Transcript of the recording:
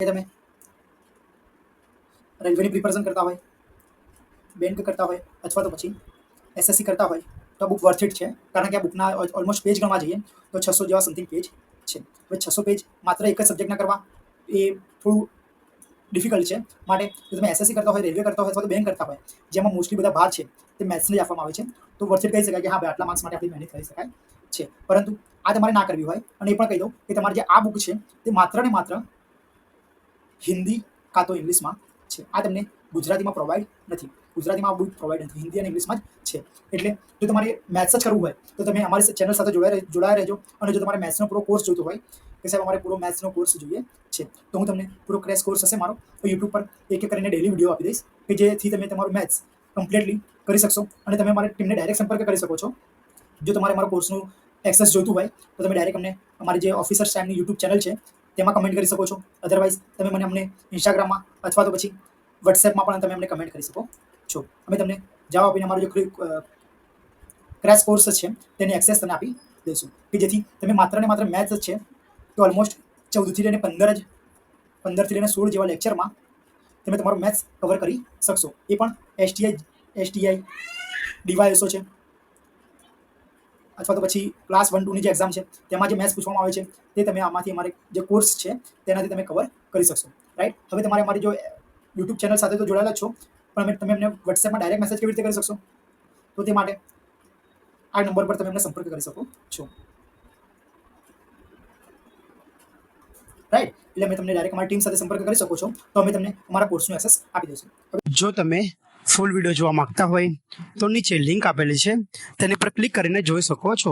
કે તમે રેલવેની પ્રિપેરેશન કરતા હોય, બેંક કરતા હોય અથવા તો પછી એસએસસી કરતા હોય તો આ બુક વર્થ ઇટ છે. કારણ કે આ બુકના ઓલમોસ્ટ પેજ ગણવા જઈએ તો 600 જેવા સમથિંગ પેજ છે. હવે 600 પેજ માત્ર એક જ સબ્જેક્ટના કરવા એ થોડું ડિફિકલ્ટ છે. માટે જો તમે એસએસસી કરતા હોય, રેલવે કરતા હોય અથવા તો બેંક કરતા હોય, જેમાં મોસ્ટલી બધા ભાર છે તે મેથ્સને જ આપવામાં આવે છે, તો વર્થ ઇટ કહી શકાય કે હા ભાઈ આટલા માર્ક્સ માટે આપણી મહેનત કરી શકાય છે. પરંતુ આ તમારે ના કરવી હોય અને એ પણ કહી દઉં કે તમારી જે આ બુક છે તે માત્ર ને માત્ર હિન્દી કાં તો ઇંગ્લિશમાં છે. આ તમને ગુજરાતીમાં પ્રોવાઈડ નથી. ગુજરાતીમાં આ બુક પ્રોવાઈડ નથી, હિન્દી અને ઇંગ્લિશમાં જ છે. એટલે જો તમારે મેથ્સ જ કરવું હોય તો તમે અમારી ચેનલ સાથે જોડાયા રહેજો. અને જો તમારે મેથ્સનો પૂરો કોર્સ જોઈતો હોય કે સાહેબ અમારે પૂરો મેથ્સનો કોર્સ જોઈએ છે, તો હું તમને પૂરો ક્રેશ કોર્સ હશે મારો, તો યુટ્યુબ પર એક એક કરીને ડેલી વિડીયો આપી દઈશ કે જેથી તમે તમારું મેથ્સ કમ્પ્લીટલી કરી શકશો. અને તમે મારી ટીમને ડાયરેક્ટ સંપર્ક કરી શકો છો. જો તમારે મારા કોર્સનું એક્સેસ જોઈતું હોય તો તમે ડાયરેક્ટ અમને અમારી જે ઓફિસર સ્ટાઇમની યુટ્યુબ ચેનલ છે તેમાં કમેન્ટ કરી શકો છો. અધરવાઇઝ તમે મને અમને ઇન્સ્ટાગ્રામમાં અથવા તો પછી વોટ્સએપમાં પણ તમે અમને કમેન્ટ કરી શકો છો. અમે તમને જવાબ આપીને અમારો જે ક્રેશ કોર્સ છે તેની એક્સેસ તમને આપી દઈશું કે જેથી તમે માત્ર ને માત્ર મેથ્સ જ છે તો ઓલમોસ્ટ 14થી લઈને 15થી લઈને 16 જેવા લેક્ચરમાં તમે તમારું મેથ્સ કવર કરી શકશો. એ પણ એસટીઆઈ ડીવાયએસઓ છે અથવા તો પછી ક્લાસ 1 2ની જે એક્ઝામ છે તેમાં જે મેથ્સ પૂછવામાં આવે છે તે તમે આમાંથી અમારે જે કોર્સ છે તેનાથી તમે કવર કરી શકશો. રાઈટ. હવે તમારે અમારી જો યુટ્યુબ ચેનલ સાથે તો જોડાયેલા જ છો, પણ તમે અમને વોટ્સએપમાં ડાયરેક્ટ મેસેજ કેવી રીતે કરી શકશો? તો તે માટે આ નંબર પર તમે અમને સંપર્ક કરી શકો છો. રાઈટ. એટલે અમે તમને ડાયરેક્ટ અમારી ટીમ સાથે સંપર્ક કરી શકો છો, તો અમે તમને અમારા કોર્સનું એક્સેસ આપી દઈશું. જો તમે ફૂલ વિડીયો જોવા માંગતા હોય તો નીચે લિંક આપેલી છે તેની પર ક્લિક કરીને જોઈ શકો છો.